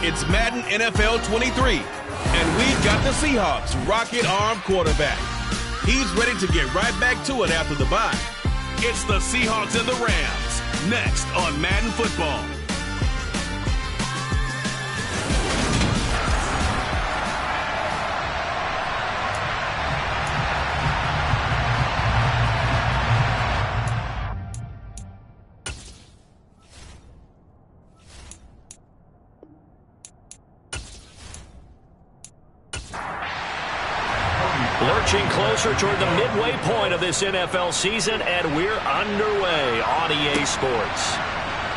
It's Madden NFL 23, and we've got the Seahawks rocket arm quarterback. He's ready to get right back to it after the bye. It's the Seahawks and the Rams, next on Madden Football. Lurching closer toward the midway point of this NFL season, and we're underway on EA Sports.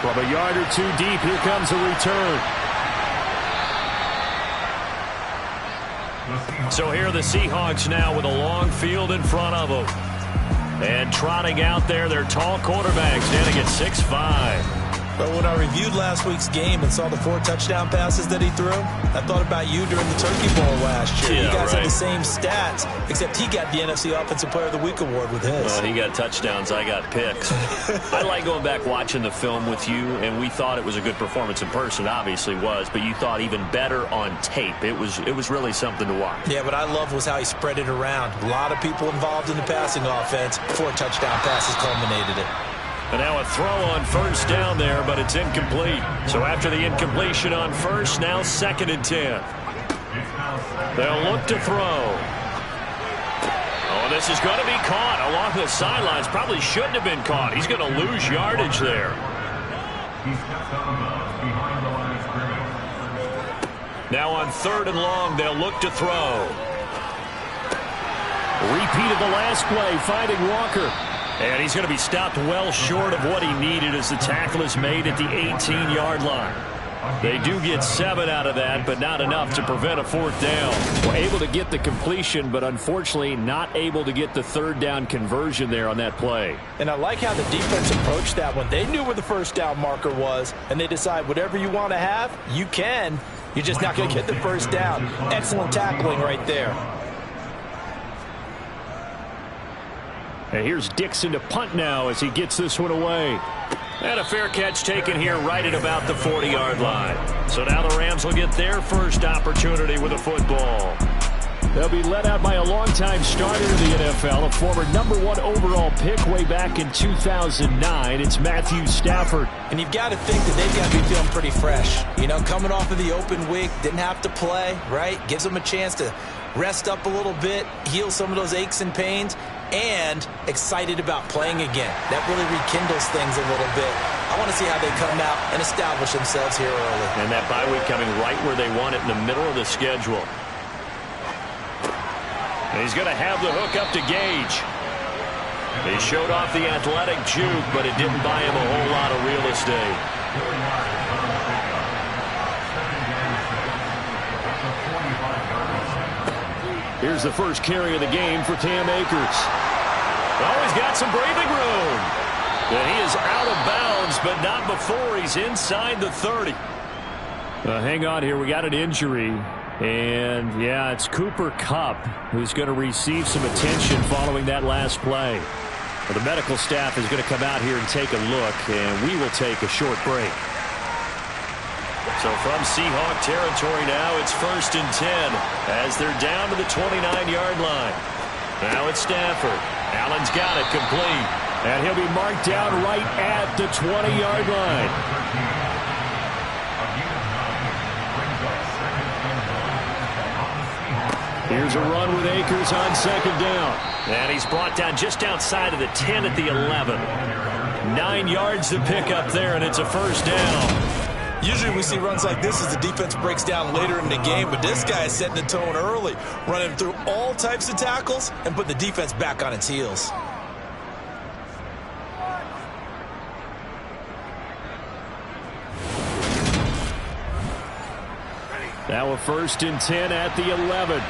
From a yard or two deep, here comes a return. So here are the Seahawks now with a long field in front of them. And trotting out there, their tall quarterback standing at 6'5". But when I reviewed last week's game and saw the 4 touchdown passes that he threw, I thought about you during the Turkey Bowl last year. Yeah, you guys right. had the same stats, except he got the NFC Offensive Player of the Week award with his. Well, he got touchdowns, I got picks. I like going back watching the film with you, and we thought it was a good performance in person. Obviously was, but you thought even better on tape. It was really something to watch. Yeah, what I loved was how he spread it around. A lot of people involved in the passing offense. 4 touchdown passes culminated it. And now a throw on first down there, but it's incomplete. So after the incompletion on first, now 2nd and 10. They'll look to throw. Oh, this is going to be caught along the sidelines. Probably shouldn't have been caught. He's going to lose yardage there. Now on 3rd and long, they'll look to throw. Repeat of the last play, finding Walker. And he's going to be stopped well short of what he needed as the tackle is made at the 18-yard line. They do get 7 out of that, but not enough to prevent a 4th down. We're able to get the completion, but unfortunately not able to get the 3rd down conversion there on that play. And I like how the defense approached that one. They knew where the first down marker was, and they decide whatever you want to have, you can. You're just not going to get the first down. Excellent tackling right there. And here's Dixon to punt now as he gets this one away. And a fair catch taken here right at about the 40-yard line. So now the Rams will get their first opportunity with a football. They'll be led out by a longtime starter in the NFL, a former #1 overall pick way back in 2009. It's Matthew Stafford. And you've got to think that they've got to be feeling pretty fresh. You know, coming off of the open week, didn't have to play, right? Gives them a chance to rest up a little bit, heal some of those aches and pains, and excited about playing again. That really rekindles things a little bit. I want to see how they come out and establish themselves here early. And that bye week coming right where they want it, in the middle of the schedule. And he's going to have the hook up to Gage. He showed off the athletic juke, but it didn't buy him a whole lot of real estate. Here's the first carry of the game for Cam Akers. Oh, he's got some breathing room. And he is out of bounds, but not before he's inside the 30. Hang on here. We got an injury. And, yeah, it's Cooper Kupp who's going to receive some attention following that last play. Well, the medical staff is going to come out here and take a look, and we will take a short break. So from Seahawk territory now, it's 1st and 10 as they're down to the 29-yard line. Now it's Stafford. Allen's got it complete. And he'll be marked down right at the 20-yard line. Here's a run with Akers on 2nd down. And he's brought down just outside of the 10 at the 11. 9 yards to pick up there, and it's a 1st down. Usually we see runs like this as the defense breaks down later in the game, but this guy is setting the tone early, running through all types of tackles and put the defense back on its heels. Now a 1st and 10 at the 11.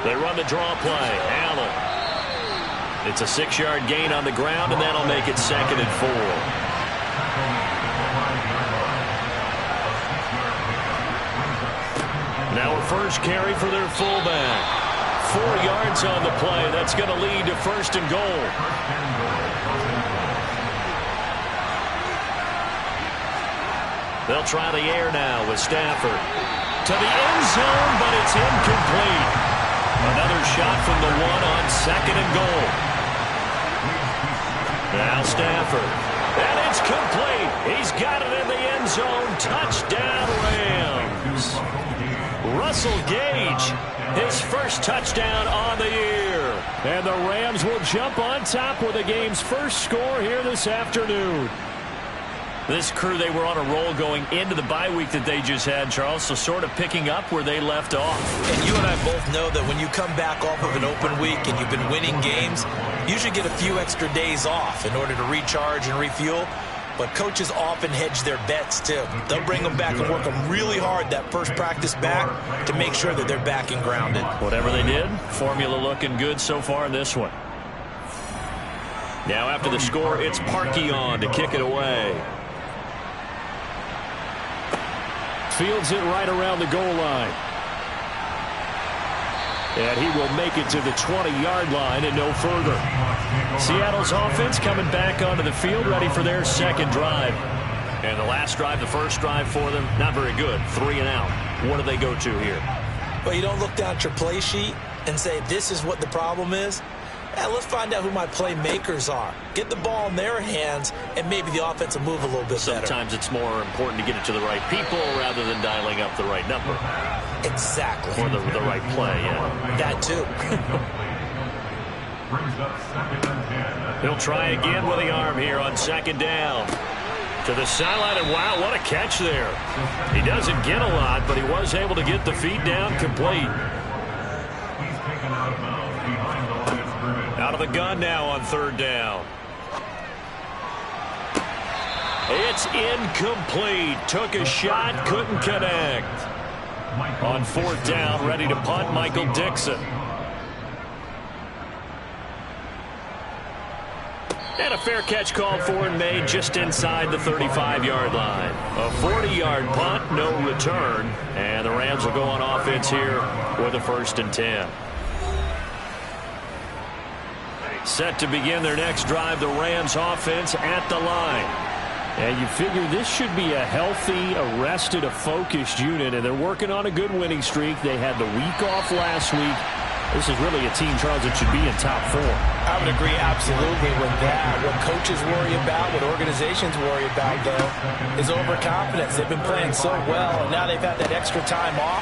They run the draw play. Allen. It's a 6-yard gain on the ground, and that'll make it 2nd and 4. Now a first carry for their fullback. 4 yards on the play. That's going to lead to 1st and goal. They'll try the air now with Stafford. To the end zone, but it's incomplete. Another shot from the one on 2nd and goal. Now Stafford. And it's complete. He's got it in the end zone. Touchdown, Rams. Russell Gage, his first touchdown on the year. And the Rams will jump on top with the game's first score here this afternoon. This crew, they were on a roll going into the bye week that they just had, Charles, so sort of picking up where they left off. And you and I both know that when you come back off of an open week and you've been winning games, you should get a few extra days off in order to recharge and refuel. But coaches often hedge their bets, too. They'll bring them back and work them really hard that first practice back to make sure that they're back and grounded. Whatever they did, formula looking good so far in this one. Now after the score, it's Parkey on to kick it away. Fields it right around the goal line. And he will make it to the 20-yard line and no further. Seattle's offense coming back onto the field, ready for their second drive. And the last drive, the first drive for them, not very good. 3 and out. What do they go to here? Well, you don't look down at your play sheet and say, this is what the problem is. Let's find out who my playmakers are. Get the ball in their hands, and maybe the offense will move a little bit better. Sometimes it's more important to get it to the right people rather than dialing up the right number. Exactly. Or the right play, yeah. That, too. He'll try again with the arm here on 2nd down. To the sideline, and wow, what a catch there. He doesn't get a lot, but he was able to get the feet down complete. Out of the gun now on 3rd down. It's incomplete. Took a shot, couldn't connect. On 4th down, ready to punt, Michael Dixon. And a fair catch called for and made just inside the 35-yard line. A 40-yard punt, no return. And the Rams will go on offense here with a 1st and 10. Set to begin their next drive, the Rams offense at the line. And you figure this should be a healthy, arrested, a focused unit, and they're working on a good winning streak. They had the week off last week. This is really a team, Charles, that should be in top 4. I would agree absolutely with that. What coaches worry about, what organizations worry about, though, is overconfidence. They've been playing so well, and now they've had that extra time off.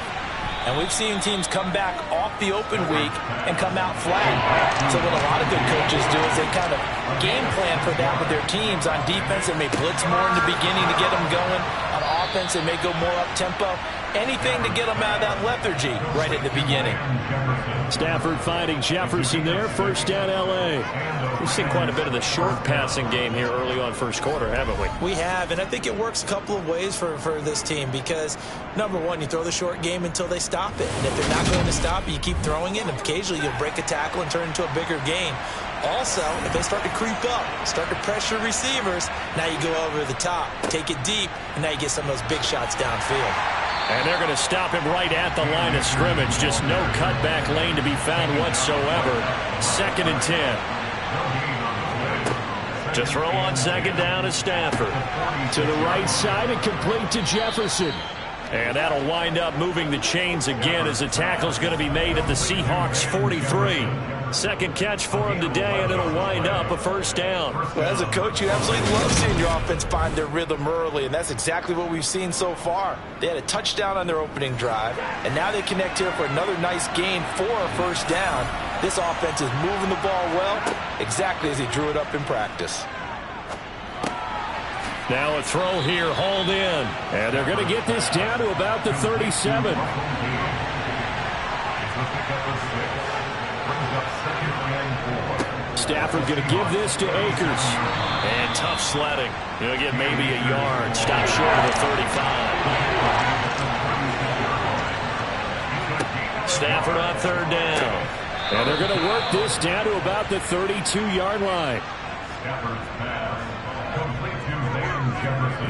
And we've seen teams come back off the open week and come out flat. So what a lot of good coaches do is they kind of game plan for that with their teams. On defense, they may blitz more in the beginning to get them going. On offense, they may go more up-tempo. Anything to get them out of that lethargy right at the beginning. Stafford finding Jefferson there. 1st down, L.A. We've seen quite a bit of the short passing game here early on 1st quarter, haven't we? We have, and I think it works a couple of ways for this team because, number one, you throw the short game until they stop it. And if they're not going to stop it, you keep throwing it, and occasionally you'll break a tackle and turn it into a bigger gain. Also, if they start to creep up, start to pressure receivers, now you go over the top, take it deep, and now you get some of those big shots downfield. And they're going to stop him right at the line of scrimmage. Just no cutback lane to be found whatsoever. 2nd and 10. To throw on 2nd down is Stafford. To the right side and complete to Jefferson. And that'll wind up moving the chains again as the tackle's going to be made at the Seahawks 43. 2nd catch for him today, and it'll wind up a 1st down. Well, as a coach, you absolutely love seeing your offense find their rhythm early, and that's exactly what we've seen so far. They had a touchdown on their opening drive, and now they connect here for another nice gain for a 1st down. This offense is moving the ball well, exactly as he drew it up in practice. Now a throw here, hauled in. And they're going to get this down to about the 37. Stafford going to give this to Akers. And tough sledding. He'll get maybe a yard. Stop short of the 35. Stafford on 3rd down. And they're going to work this down to about the 32-yard line.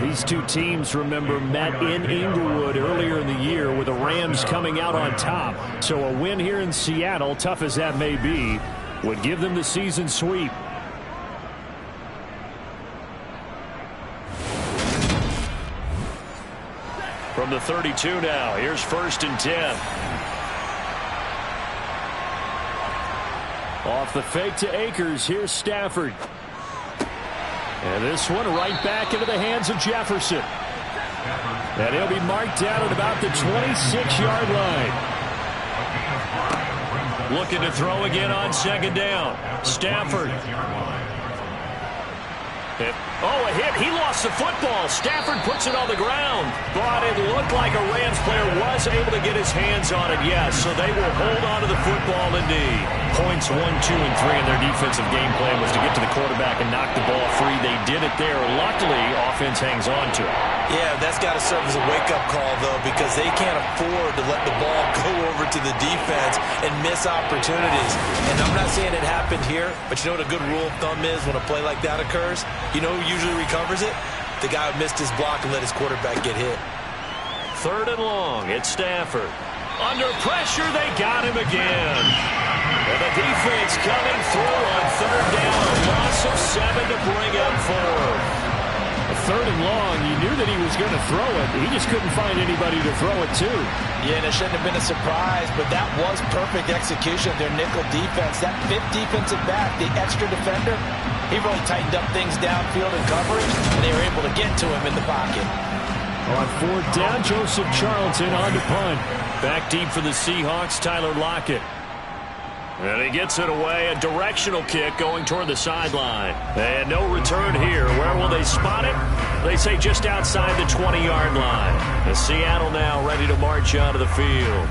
These two teams, remember, met in Inglewood earlier in the year with the Rams coming out on top. So a win here in Seattle, tough as that may be, would give them the season sweep. the 32 now. Here's 1st and 10. Off the fake to Akers. Here's Stafford. And this one right back into the hands of Jefferson. And he'll be marked down at about the 26-yard line. Looking to throw again on 2nd down. Stafford. Oh, a hit. He lost the football. Stafford puts it on the ground. But it looked like a Rams player was able to get his hands on it, yes. So they will hold on to the football indeed. Points 1, 2, and 3 in their defensive game plan was to get to the quarterback and knock the ball free. They did it there. Luckily, offense hangs on to it. Yeah, that's got to serve as a wake-up call, though, because they can't afford to let the ball go over to the defense and miss opportunities. And I'm not saying it happened here, but you know what a good rule of thumb is when a play like that occurs? You know who usually recovers it? The guy who missed his block and let his quarterback get hit. 3rd and long. It's Stafford. Under pressure, they got him again. And the defense coming through on 3rd down. A loss of 7 to bring up 4. 3rd and long, you knew that he was going to throw it. He just couldn't find anybody to throw it to. Yeah, and it shouldn't have been a surprise, but that was perfect execution of their nickel defense. That 5th defensive back, the extra defender, he really tightened up things downfield in coverage, and they were able to get to him in the pocket. On 4th down, Joseph Charlton on to punt. Back deep for the Seahawks, Tyler Lockett. And he gets it away, a directional kick going toward the sideline. And no return here. Where will they spot it? They say just outside the 20-yard line. And Seattle now ready to march onto the field.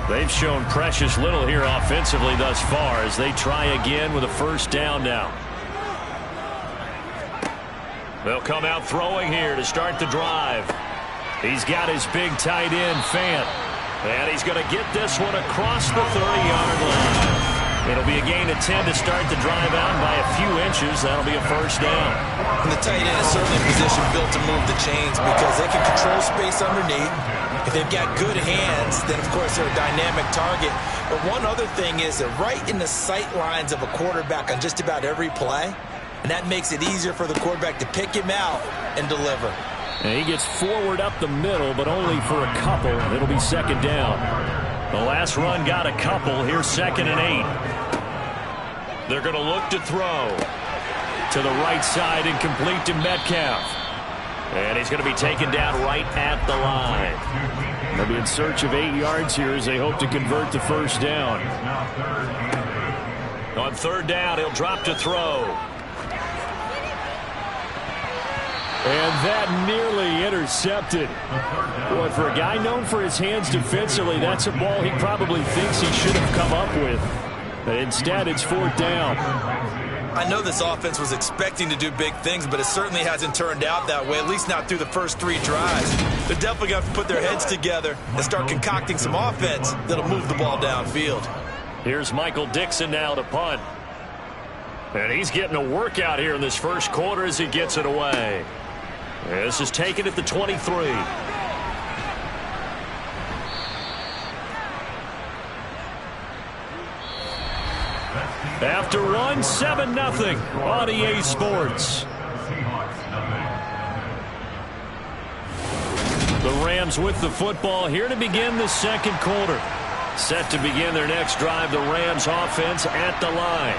They've shown precious little here offensively thus far as they try again with a 1st down now. They'll come out throwing here to start the drive. He's got his big tight end, Fant. And he's going to get this one across the 30-yard line. It'll be a gain of 10 to start the drive out by a few inches. That'll be a 1st down. And the tight end is certainly a position built to move the chains because they can control space underneath. If they've got good hands, then, of course, they're a dynamic target. But one other thing is they're right in the sight lines of a quarterback on just about every play. And that makes it easier for the quarterback to pick him out and deliver. And he gets forward up the middle, but only for a couple. It'll be 2nd down. The last run got a couple. Here's 2nd and 8. They're going to look to throw. To the right side and complete to Metcalf. And he's going to be taken down right at the line. They'll be in search of 8 yards here as they hope to convert the 1st down. On 3rd down, he'll drop to throw. And that nearly intercepted. Boy, for a guy known for his hands defensively, that's a ball he probably thinks he should have come up with. But instead, it's 4th down. I know this offense was expecting to do big things, but it certainly hasn't turned out that way, at least not through the first 3 drives. They're definitely going to have to put their heads together and start concocting some offense that'll move the ball downfield. Here's Michael Dixon now to punt. And he's getting a workout here in this 1st quarter as he gets it away. This is taken at the 23. After one, 7-0 on EA Sports. The Rams with the football here to begin the 2nd quarter. Set to begin their next drive, the Rams offense at the line.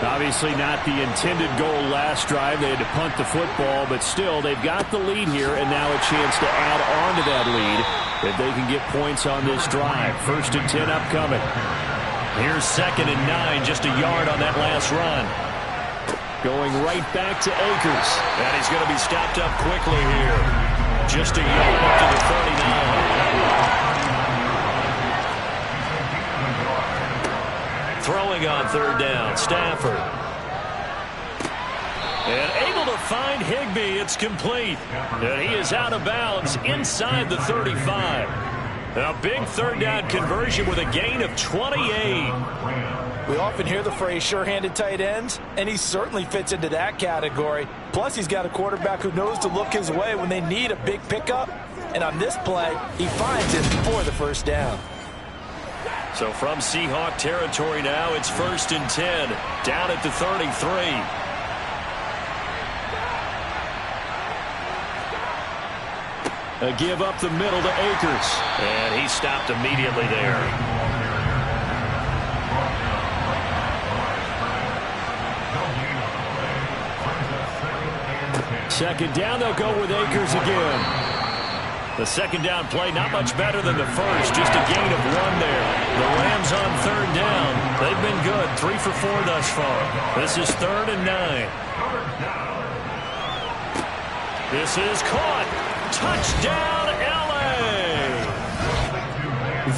Obviously not the intended goal last drive. They had to punt the football, but still, they've got the lead here, and now a chance to add on to that lead if they can get points on this drive. 1st and 10 upcoming. Here's 2nd and 9, just a yard on that last run. Going right back to Akers. And he's going to be stopped up quickly here. Just a yard up to the 39. Throwing on 3rd down, Stafford. And able to find Higbee. It's complete. And he is out of bounds inside the 35. A big 3rd down conversion with a gain of 28. We often hear the phrase sure-handed tight ends, and he certainly fits into that category. Plus, he's got a quarterback who knows to look his way when they need a big pickup. And on this play, he finds it for the 1st down. So from Seahawk territory now, it's 1st and 10, down at the 33. A give up the middle to Akers. And he stopped immediately there. Second down, they'll go with Akers again. The second down play not much better than the first, just a gain of 1 there. The Rams on third down. They've been good, 3 for 4 thus far. This is 3rd and 9. This is caught. Touchdown, L.A.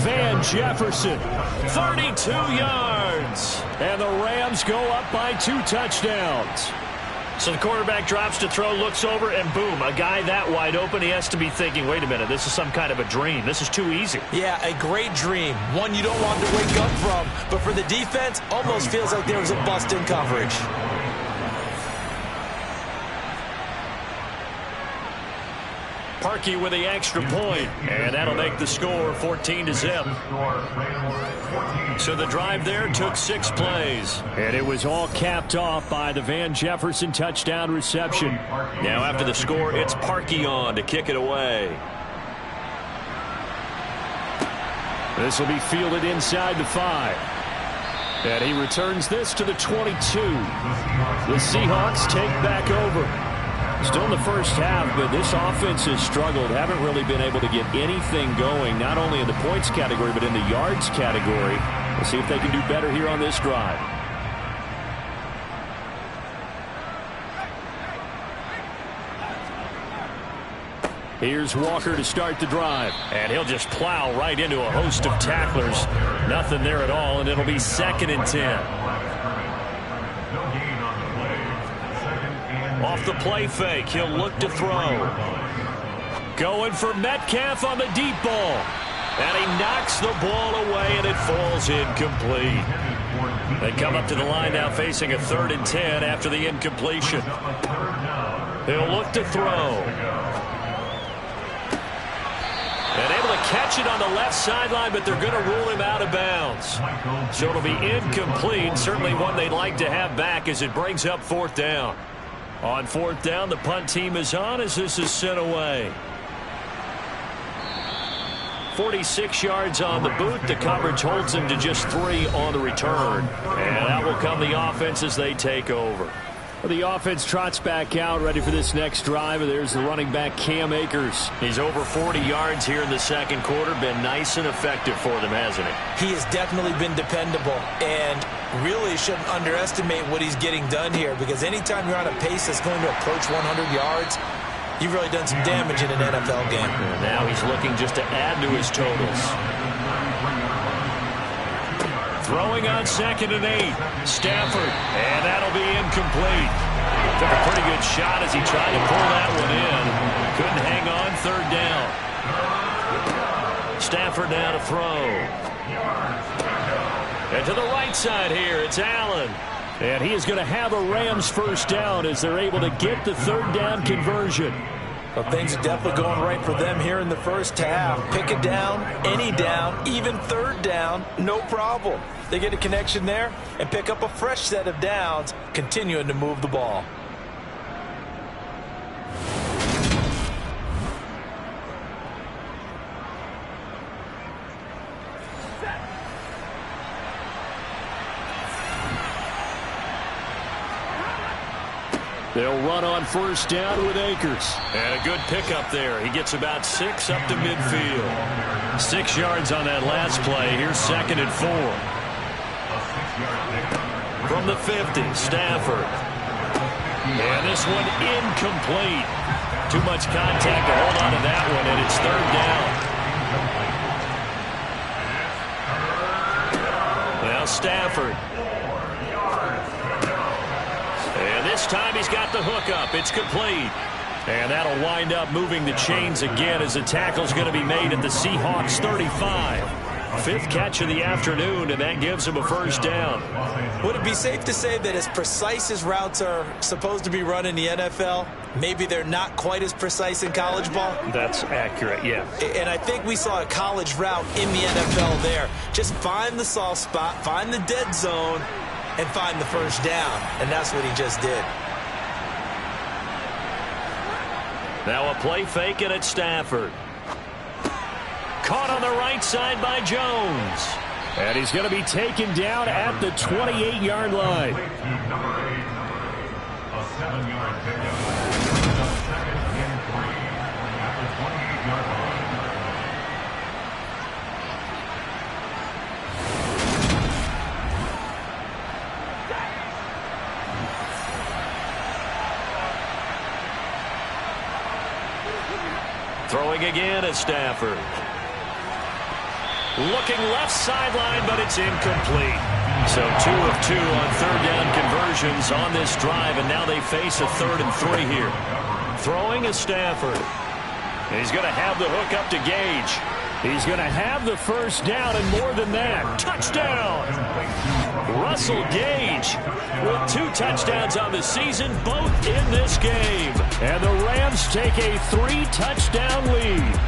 Van Jefferson, 32 yards. And the Rams go up by 2 touchdowns. So the quarterback drops to throw, looks over, and boom, a guy that wide open, he has to be thinking, wait a minute, this is some kind of a dream. This is too easy. Yeah, a great dream. One you don't want to wake up from. But for the defense, almost feels like there was a bust in coverage. Parkey with the extra point, and that'll make the score 14-0. So the drive there took 6 plays. And it was all capped off by the Van Jefferson touchdown reception. Now after the score, it's Parkey on to kick it away. This will be fielded inside the 5. And he returns this to the 22. The Seahawks take back over. Still in the first half, but this offense has struggled. Haven't really been able to get anything going, not only in the points category, but in the yards category. We'll see if they can do better here on this drive. Here's Walker to start the drive. And he'll just plow right into a host of tacklers. Nothing there at all, and it'll be 2nd and 10. Off the play fake, he'll look to throw. Going for Metcalf on the deep ball. And he knocks the ball away, and it falls incomplete. They come up to the line now facing a 3rd and 10 after the incompletion. He'll look to throw. And able to catch it on the left sideline, but they're going to rule him out of bounds. So it'll be incomplete. Certainly one they'd like to have back as it brings up 4th down. On 4th down, the punt team is on as this is sent away. 46 yards on the boot. The coverage holds him to just 3 on the return. And that will come the offense as they take over. Well, the offense trots back out, ready for this next drive. And there's the running back, Cam Akers. He's over 40 yards here in the second quarter. Been nice and effective for them, hasn't he? He has definitely been dependable. And really shouldn't underestimate what he's getting done here, because anytime you're on a pace that's going to approach 100 yards, you've really done some damage in an NFL game. And now he's looking just to add to his totals. Throwing on 2nd and 8. Stafford. And that'll be incomplete. Took a pretty good shot as he tried to pull that one in. Couldn't hang on 3rd down. Stafford now to throw. And to the right side here, it's Allen. And he is going to have a Rams 1st down as they're able to get the 3rd down conversion. Well, things are definitely going right for them here in the first half. Pick a down, any down, even 3rd down, no problem. They get a connection there and pick up a fresh set of downs, continuing to move the ball. They'll run on 1st down with Akers. And a good pickup there. He gets about 6 up to midfield. 6 yards on that last play. Here's 2nd and 4. From the 50, Stafford. And this one incomplete. Too much contact to hold on to that one, and it's 3rd down. Now Stafford. And this time he's got the hook up. It's complete. And that'll wind up moving the chains again as the tackle's going to be made at the Seahawks 35. 5th catch of the afternoon, and that gives him a 1st down. Would it be safe to say that as precise as routes are supposed to be run in the NFL, maybe they're not quite as precise in college ball? That's accurate, yeah. And I think we saw a college route in the NFL there. Just find the soft spot, find the dead zone, and find the 1st down. And that's what he just did. Now a play fake and it's Stafford. Caught on the right side by Jones. And he's going to be taken down at the 28-yard line. A 7-yard pickup. Second and 3 at the 28-yard line. Throwing again is Stafford. Looking left sideline, but it's incomplete. So 2 of 2 on third down conversions on this drive, and now they face a 3rd and 3 here. Throwing is Stafford. He's going to have the hook up to Gage. He's going to have the first down, and more than that, touchdown! Russell Gage with 2 touchdowns on the season, both in this game. And the Rams take a 3-touchdown lead.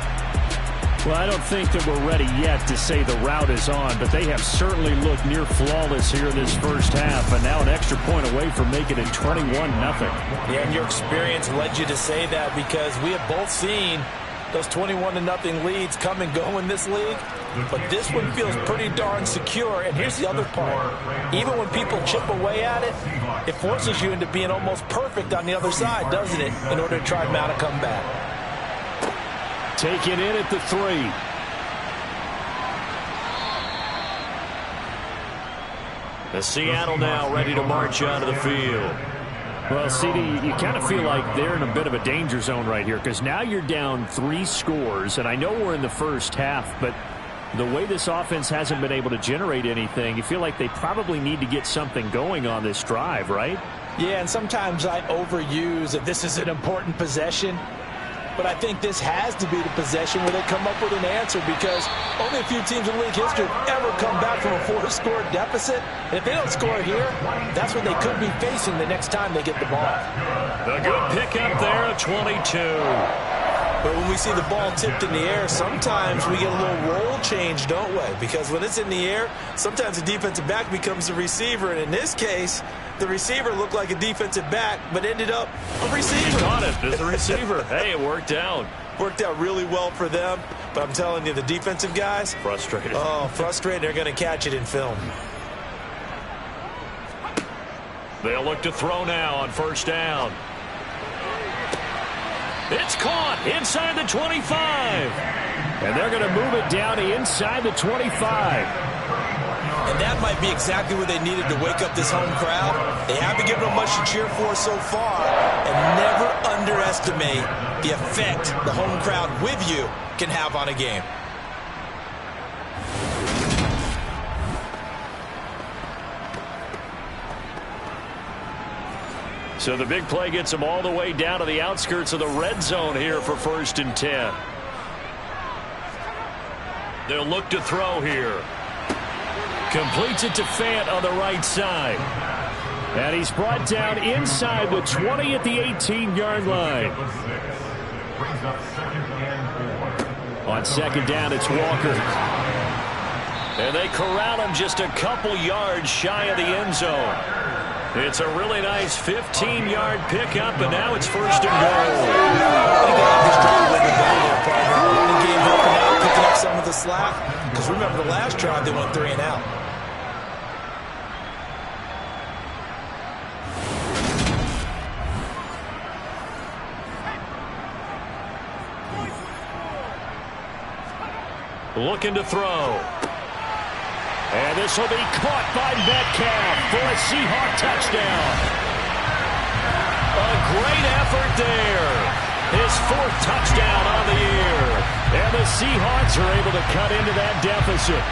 Well, I don't think that we're ready yet to say the route is on, but they have certainly looked near flawless here in this first half, and now an extra point away from making it 21-0. Yeah, and your experience led you to say that because we have both seen those 21-0 leads come and go in this league, but this one feels pretty darn secure. And here's the other part. Even when people chip away at it, it forces you into being almost perfect on the other side, doesn't it, in order to try to mount a comeback. Take it in at the 3. The Seattle now ready to march out of the field. Well, CD, you kind of feel like they're in a bit of a danger zone right here because now you're down 3 scores, and I know we're in the first half, but the way this offense hasn't been able to generate anything, you feel like they probably need to get something going on this drive, right? Yeah, and sometimes I overuse that this is an important possession. But I think this has to be the possession where they come up with an answer because only a few teams in league history have ever come back from a 4-score deficit. And if they don't score here, that's what they could be facing the next time they get the ball. The good pickup there of 22. But when we see the ball tipped in the air, sometimes we get a little role change, don't we? Because when it's in the air, sometimes the defensive back becomes the receiver. And in this case, the receiver looked like a defensive back, but ended up a receiver. He caught it as a receiver. Hey, it worked out. Worked out really well for them. But I'm telling you, the defensive guys. Frustrated. Oh, frustrated. They're going to catch it in film. They'll look to throw now on first down. It's caught inside the 25. And they're going to move it down inside the 25. And that might be exactly what they needed to wake up this home crowd. They haven't given them much to cheer for so far. And never underestimate the effect the home crowd with you can have on a game. So the big play gets them all the way down to the outskirts of the red zone here for 1st and 10. They'll look to throw here. Completes it to Fant on the right side. And he's brought down inside the 20 at the 18-yard line. On second down, it's Walker. And they corral him just a couple yards shy of the end zone. It's a really nice 15-yard pickup, and now it's 1st and goal. Running game helping out, picking up some of the slack. Because remember the last drive, they went 3 and out. Looking to throw. And this will be caught by Metcalf for a Seahawk touchdown. A great effort there. His 4th touchdown on the year. And the Seahawks are able to cut into that deficit.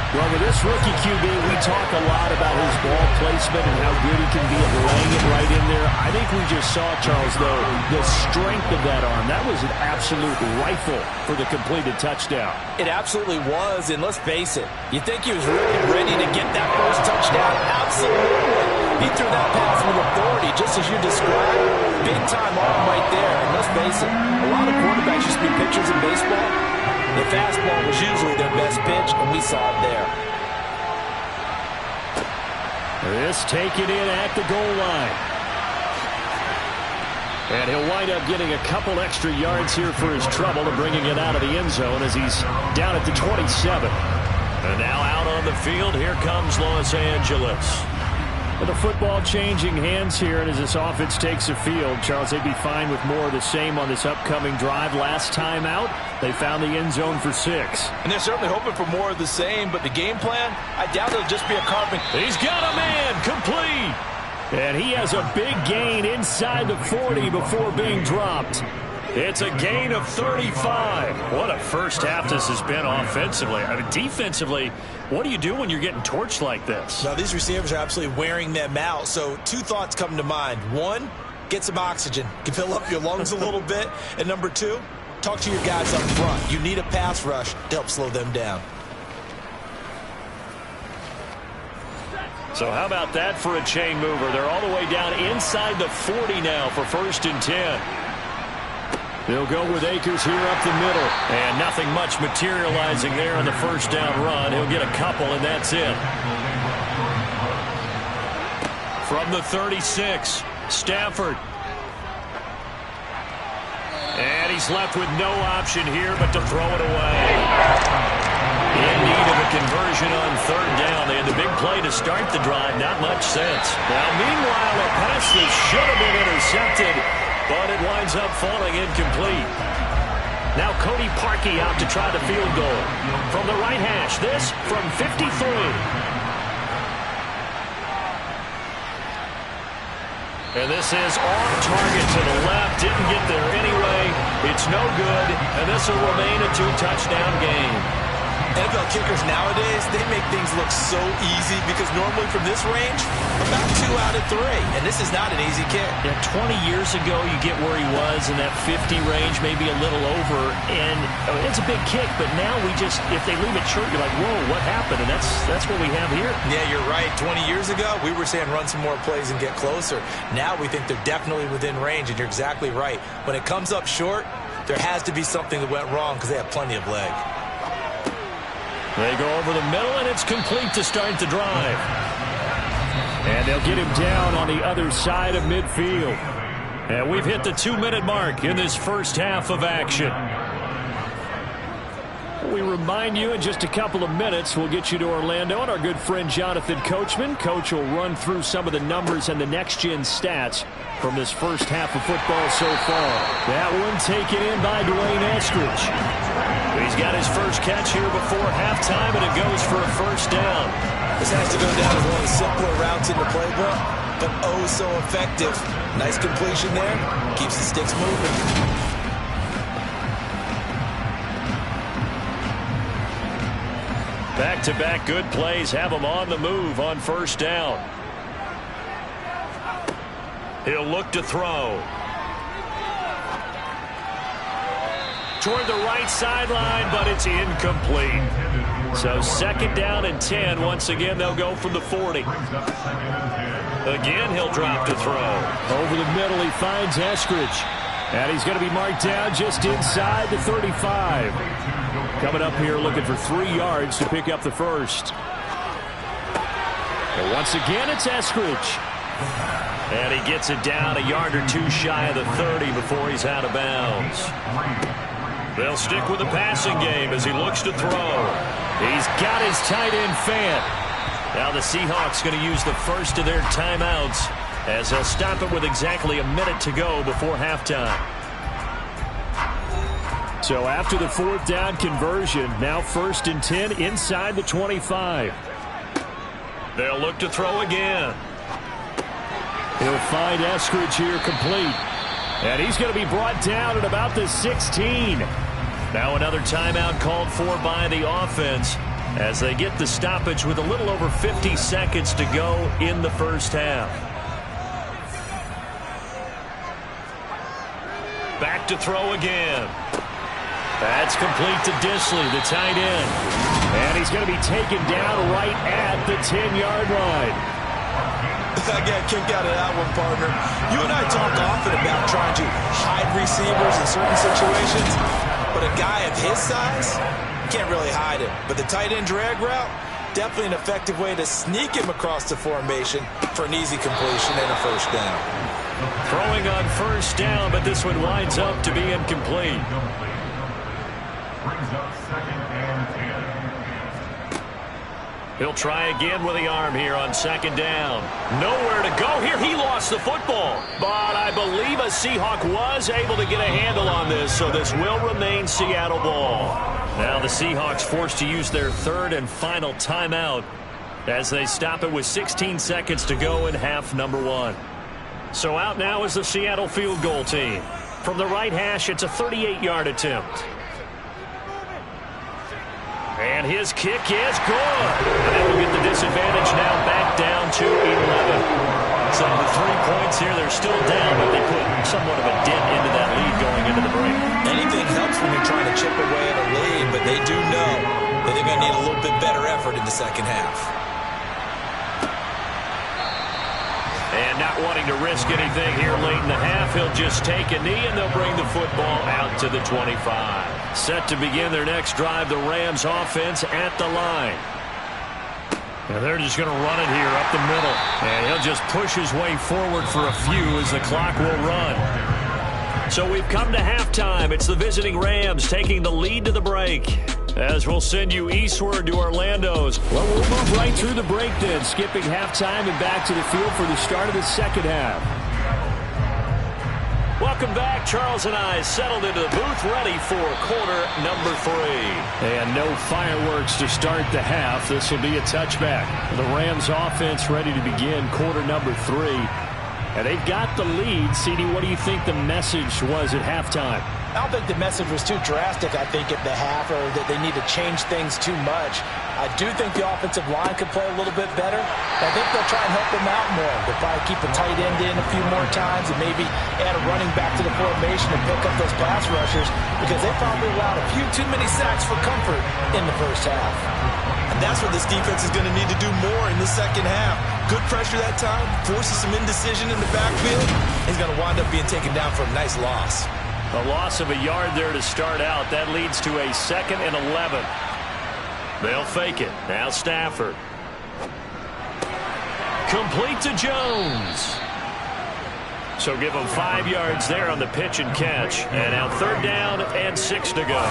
Well, with this rookie QB, we talk a lot about his ball placement and how good he can be at laying it right in there. I think we just saw, Charles, though, the strength of that arm. That was an absolute rifle for the completed touchdown. It absolutely was, and let's face it, you think he was really ready to get that first touchdown? Absolutely. He threw that pass with authority, just as you described. Big-time arm right there, and let's face it, a lot of quarterbacks used to be pitchers in baseball. The fastball was usually their best pitch, and we saw it there. This taken in at the goal line. And he'll wind up getting a couple extra yards here for his trouble and bringing it out of the end zone as he's down at the 27. And now out on the field, here comes Los Angeles. With the football changing hands here, and as this offense takes the field, Charles, they'd be fine with more of the same on this upcoming drive. Last time out, they found the end zone for 6. And they're certainly hoping for more of the same, but the game plan, I doubt it'll just be a carping. He's got a man, complete. And he has a big gain inside the 40 before being dropped. It's a gain of 35. What a first half this has been offensively. I mean, defensively, what do you do when you're getting torched like this? Now, these receivers are absolutely wearing them out. So 2 thoughts come to mind. 1, get some oxygen. You can fill up your lungs a little bit. And number 2, talk to your guys up front. You need a pass rush to help slow them down. So how about that for a chain mover? They're all the way down inside the 40 now for 1st and 10. They'll go with Akers here up the middle. And nothing much materializing there on the first down run. He'll get a couple, and that's it. From the 36, Stafford. And he's left with no option here but to throw it away. In need of a conversion on 3rd down. They had the big play to start the drive. Not much sense. Now, meanwhile, a pass that should have been intercepted, but it winds up falling incomplete. Now Cody Parkey out to try the field goal. From the right hash, this from 53. And this is on target to the left. Didn't get there anyway. It's no good, and this will remain a 2-touchdown game. NFL kickers nowadays, they make things look so easy because normally from this range, about 2 out of 3. And this is not an easy kick. Yeah, 20 years ago, you get where he was in that 50 range, maybe a little over. And it's a big kick, but now we just, if they leave it short, you're like, whoa, what happened? And that's what we have here. Yeah, you're right. 20 years ago, we were saying run some more plays and get closer. Now we think they're definitely within range, and you're exactly right. When it comes up short, there has to be something that went wrong because they have plenty of leg. They go over the middle, and it's complete to start the drive. And they'll get him down on the other side of midfield. And we've hit the 2-minute mark in this first half of action. We remind you in just a couple of minutes, we'll get you to Orlando and our good friend Jonathan Coachman. Coach will run through some of the numbers and the next-gen stats from this first half of football so far. That one taken in by Dwayne Eskridge. He's got his first catch here before halftime, and it goes for a 1st down. This has to go down as one of the simpler routes in the playbook, but oh so effective. Nice completion there. Keeps the sticks moving. Back-to-back good plays have him on the move on 1st down. He'll look to throw. Toward the right sideline, but it's incomplete. So 2nd down and 10. Once again, they'll go from the 40. Again, he'll drop to throw. Over the middle, he finds Eskridge. And he's going to be marked down just inside the 35. Coming up here looking for 3 yards to pick up the first. And once again, it's Eskridge. And he gets it down a yard or 2 shy of the 30 before he's out of bounds. They'll stick with the passing game as he looks to throw. He's got his tight end fan. Now the Seahawks going to use the first of their timeouts as they'll stop it with exactly a minute to go before halftime. So after the 4th down conversion, now 1st and 10 inside the 25. They'll look to throw again. He'll find Eskridge here complete. And he's going to be brought down at about the 16. Now another timeout called for by the offense as they get the stoppage with a little over 50 seconds to go in the first half. Back to throw again. That's complete to Disley, the tight end. And he's going to be taken down right at the 10-yard line. I got kicked out of that one, partner. You and I talk often about trying to hide receivers in certain situations, but a guy of his size can't really hide him. But the tight end drag route, definitely an effective way to sneak him across the formation for an easy completion and a 1st down. Throwing on first down, but this one winds up to be incomplete. Brings up 2nd and 10. He'll try again with the arm here on 2nd down. Nowhere to go here. He lost the football. But I believe a Seahawk was able to get a handle on this, so this will remain Seattle ball. Now the Seahawks forced to use their 3rd and final timeout as they stop it with 16 seconds to go in half number 1. So out now is the Seattle field goal team. From the right hash, it's a 38-yard attempt. And his kick is good. And they will get the disadvantage now back down to 11. So the 3 points here, they're still down, but they put somewhat of a dent into that lead going into the break. Anything helps when you're trying to chip away at a lead, but they do know that they're going to need a little bit better effort in the second half. And not wanting to risk anything here late in the half, he'll just take a knee, and they'll bring the football out to the 25. Set to begin their next drive, the Rams offense at the line. And they're just going to run it here up the middle. And he'll just push his way forward for a few as the clock will run. So we've come to halftime. It's the visiting Rams taking the lead to the break. As we'll send you eastward to Orlando's. Well, we'll move right through the break then, skipping halftime and back to the field for the start of the second half. Welcome back. Charles and I settled into the booth ready for quarter number 3. And no fireworks to start the half. This will be a touchback. The Rams offense ready to begin quarter number 3. And they've got the lead. CD, what do you think the message was at halftime? I don't think the message was too drastic, I think, at the half, or that they need to change things too much. I do think the offensive line could play a little bit better. I think they'll try and help them out more. They'll probably keep a tight end in a few more times and maybe add a running back to the formation and pick up those pass rushers, because they probably allowed a few too many sacks for comfort in the first half. And that's what this defense is going to need to do more in the second half. Good pressure that time, forces some indecision in the backfield. He's going to wind up being taken down for a nice loss. A loss of a yard there to start out. That leads to a 2nd and 11. They'll fake it. Now Stafford. Complete to Jones. So give them 5 yards there on the pitch and catch. And now 3rd down and 6 to go.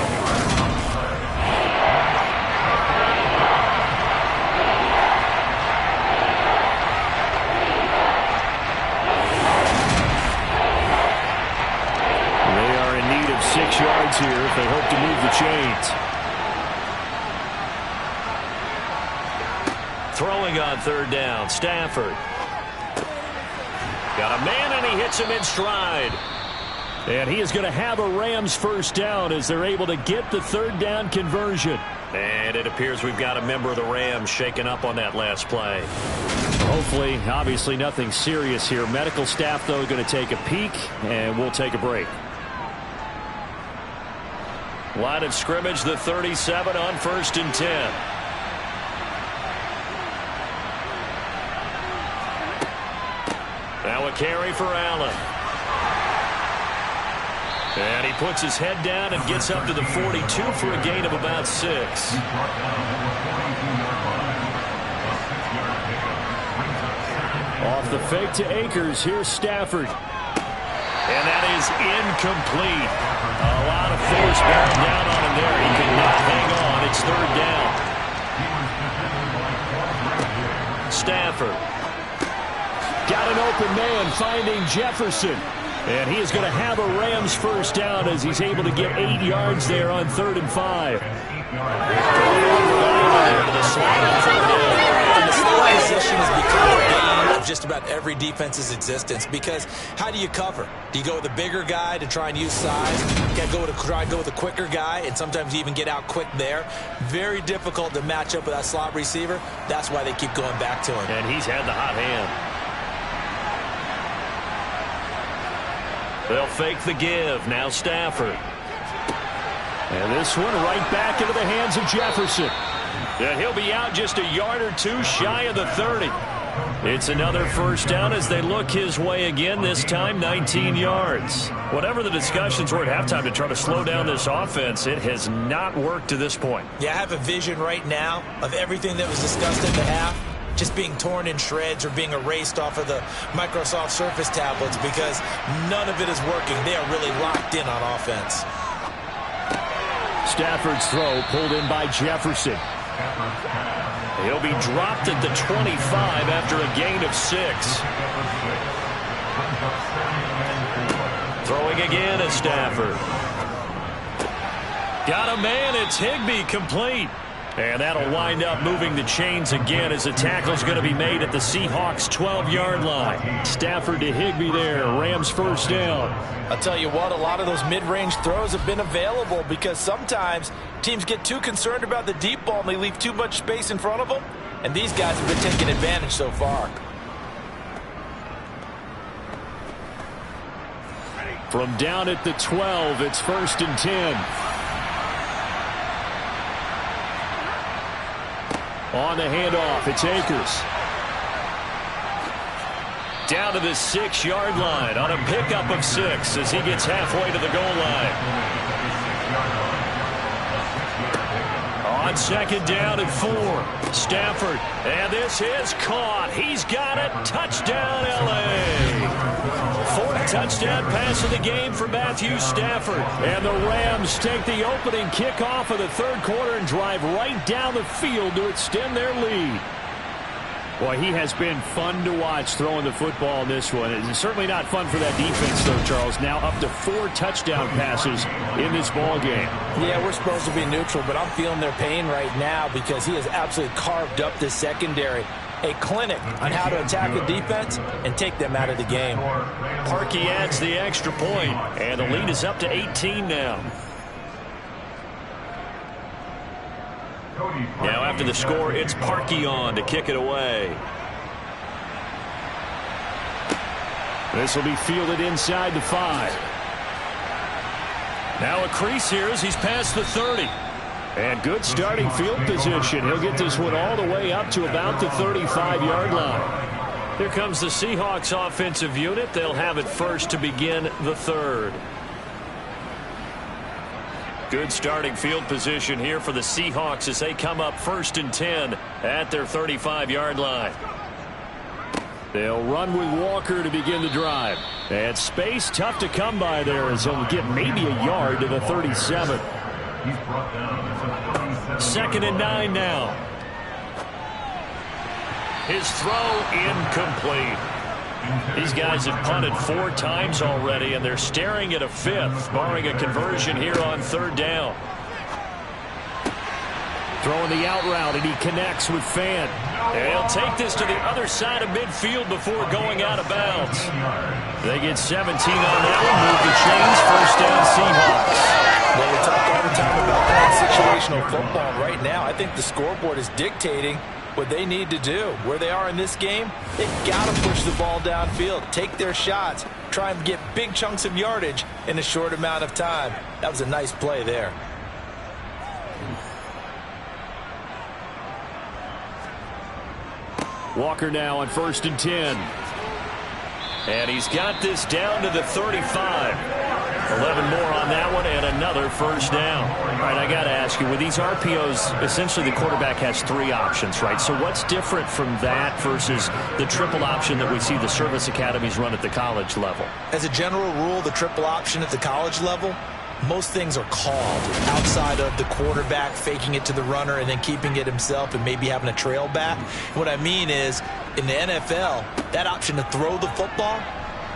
They are in need of 6 yards here if they hope to move the chains. Throwing on 3rd down, Stafford. Got a man, and he hits him in stride. And he is going to have a Rams first down as they're able to get the 3rd down conversion. And it appears we've got a member of the Rams shaken up on that last play. Hopefully, obviously nothing serious here. Medical staff, though, going to take a peek, and we'll take a break. Line of scrimmage, the 37 on 1st and 10. Now a carry for Allen. And he puts his head down and gets up to the 42 for a gain of about 6. Off the fake to Akers, here's Stafford. And that is incomplete. A lot of force bearing down on him there. He could not hang on. It's 3rd down. Stafford. Got an open man finding Jefferson. And he is going to have a Rams first down as he's able to get 8 yards there on 3rd and 5. The slot position has become a game of just about every defense's existence, because how do you cover? Do you go with a bigger guy to try and use size? You got to try and go with a quicker guy, and sometimes you even get out quick there. Very difficult to match up with that slot receiver. That's why they keep going back to him. And he's had the hot hand. They'll fake the give. Now Stafford. And this one right back into the hands of Jefferson. And he'll be out just a yard or two shy of the 30. It's another first down as they look his way again, this time 19 yards. Whatever the discussions were at halftime to try to slow down this offense, it has not worked to this point. Yeah, I have a vision right now of everything that was discussed at the half just being torn in shreds or being erased off of the Microsoft Surface tablets because none of it is working. They are really locked in on offense. Stafford's throw pulled in by Jefferson. He'll be dropped at the 25 after a gain of 6. Throwing again at Stafford. Got a man. It's Higbee, complete. And that'll wind up moving the chains again as the tackle's going to be made at the Seahawks 12-yard line. Stafford to Higbee there. Rams first down. I'll tell you what, a lot of those mid-range throws have been available because sometimes teams get too concerned about the deep ball and they leave too much space in front of them. And these guys have been taking advantage so far. From down at the 12, it's 1st and 10. On the handoff, it's Akers. Down to the 6-yard line on a pickup of 6 as he gets halfway to the goal line. On 2nd down and 4, Stafford. And this is caught. He's got it. Touchdown, L.A. 4th touchdown pass of the game for Matthew Stafford. And the Rams take the opening kickoff of the 3rd quarter and drive right down the field to extend their lead. Boy, he has been fun to watch throwing the football in this one. It's certainly not fun for that defense, though, Charles. Now up to 4 touchdown passes in this ball game. Yeah, we're supposed to be neutral, but I'm feeling their pain right now because he has absolutely carved up this secondary. A clinic on how to attack the defense and take them out of the game. Parkey adds the extra point, and the lead is up to 18 now. Now after the score, it's Parkey on to kick it away. This will be fielded inside the 5. Now a crease here as he's past the 30. And good starting field position. He'll get this one all the way up to about the 35-yard line. Here comes the Seahawks offensive unit. They'll have it first to begin the 3rd. Good starting field position here for the Seahawks as they come up 1st and 10 at their 35-yard line. They'll run with Walker to begin the drive. And space tough to come by there as he'll get maybe a yard to the 37. 2nd and 9 now. His throw incomplete. These guys have punted 4 times already, and they're staring at a 5th, barring a conversion here on 3rd down. Throwing the out route, and he connects with Fan. And he'll take this to the other side of midfield before going out of bounds. They get 17 on that one, move the chains, 1st down Seahawks. Well, we talk all the time about that situational football. Right now, I think the scoreboard is dictating what they need to do. Where they are in this game, they've got to push the ball downfield, take their shots, try and get big chunks of yardage in a short amount of time. That was a nice play there. Walker now on 1st and 10. And he's got this down to the 35. 11 more on that one and another 1st down. All right, I got to ask you, with these RPOs, essentially the quarterback has 3 options, right? So what's different from that versus the triple option that we see the service academies run at the college level? As a general rule, the triple option at the college level, most things are called outside of the quarterback faking it to the runner and then keeping it himself and maybe having a trail back. What I mean is, in the NFL, that option to throw the football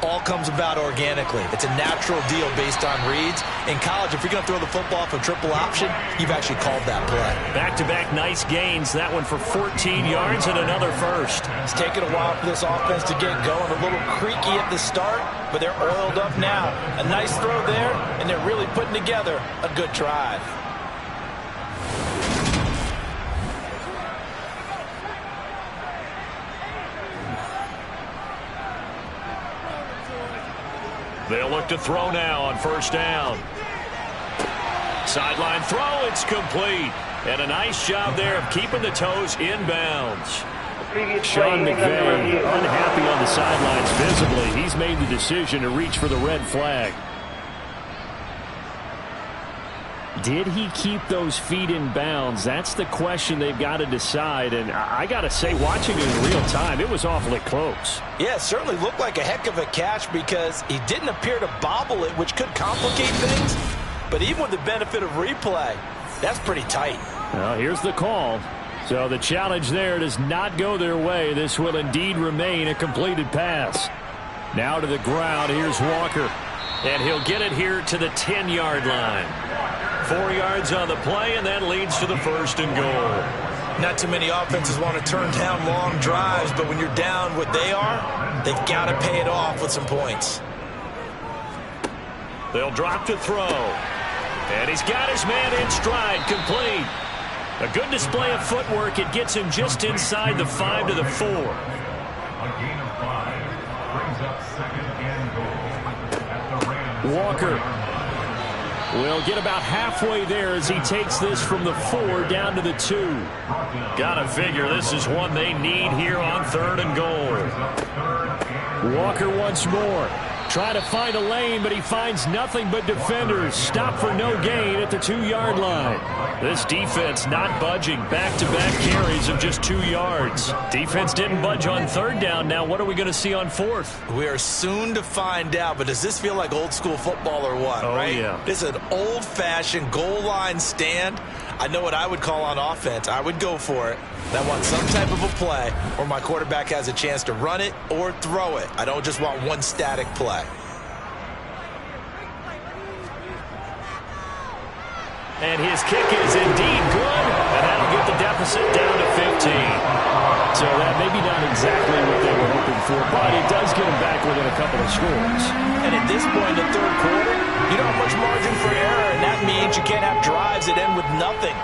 all comes about organically. It's a natural deal based on reads. In college, if you're going to throw the football for triple option, you've actually called that play. Back-to-back nice gains. That one for 14 yards and another 1st. It's taken a while for this offense to get going. A little creaky at the start, but they're oiled up now. A nice throw there, and they're really putting together a good drive. They'll look to throw now on 1st down. Sideline throw, it's complete. And a nice job there of keeping the toes inbounds. Sean McVay unhappy on the sidelines visibly. He's made the decision to reach for the red flag. Did he keep those feet in bounds? That's the question they've got to decide. And I got to say, watching it in real time, it was awfully close. Yeah, it certainly looked like a heck of a catch because he didn't appear to bobble it, which could complicate things. But even with the benefit of replay, that's pretty tight. Well, here's the call. So the challenge there does not go their way. This will indeed remain a completed pass. Now to the ground. Here's Walker. And he'll get it here to the 10-yard line. 4 yards on the play, and that leads to the 1st and goal. Not too many offenses want to turn down long drives, but when you're down what they are, they've got to pay it off with some points. They'll drop to throw. And he's got his man in stride, complete. A good display of footwork. It gets him just inside the 5 to the 4. A gain of 5 brings up 2nd and goal at the Rams. Walker will get about halfway there as he takes this from the 4 down to the 2. Gotta figure this is one they need here on 3rd and goal. Walker once more. Trying to find a lane, but he finds nothing but defenders. Stop for no gain at the 2-yard line. This defense not budging. Back-to-back carries of just 2 yards. Defense didn't budge on 3rd down. Now what are we going to see on 4th? We are soon to find out, but does this feel like old school football or what, Oh, right? yeah. This is an old-fashioned goal line stand. I know what I would call on offense. I would go for it. I want some type of a play where my quarterback has a chance to run it or throw it. I don't just want one static play. And his kick is indeed good, and that'll get the deficit down to 15. So that maybe not exactly what they were hoping for, but it does get them back within a couple of scores. And at this point in the 3rd quarter, you don't have much margin for error, and that means you can't have drives that end with nothing.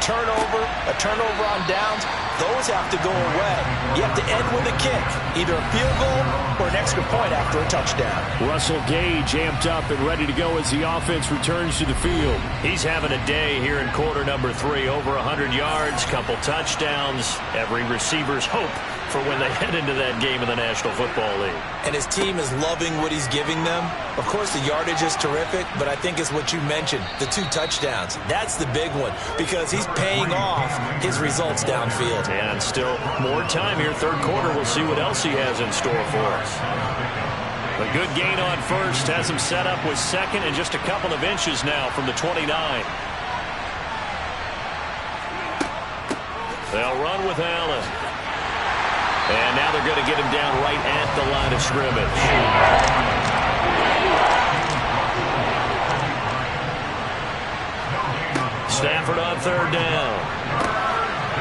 turnover on downs, those have to go away. You have to end with a kick, either a field goal or an extra point after a touchdown. Russell Gage amped up and ready to go as the offense returns to the field. He's having a day here in quarter number 3. Over 100 yards, couple touchdowns. Every receiver's hope for when they head into that game in the National Football League. And his team is loving what he's giving them. Of course, the yardage is terrific, but I think it's what you mentioned, the 2 touchdowns. That's the big one because he's paying off his results downfield. And still more time here. Third quarter, we'll see what else he has in store for us. A good gain on first has him set up with second and just a couple of inches now from the 29. They'll run with Allen. And now they're going to get him down right at the line of scrimmage. Stafford on third down.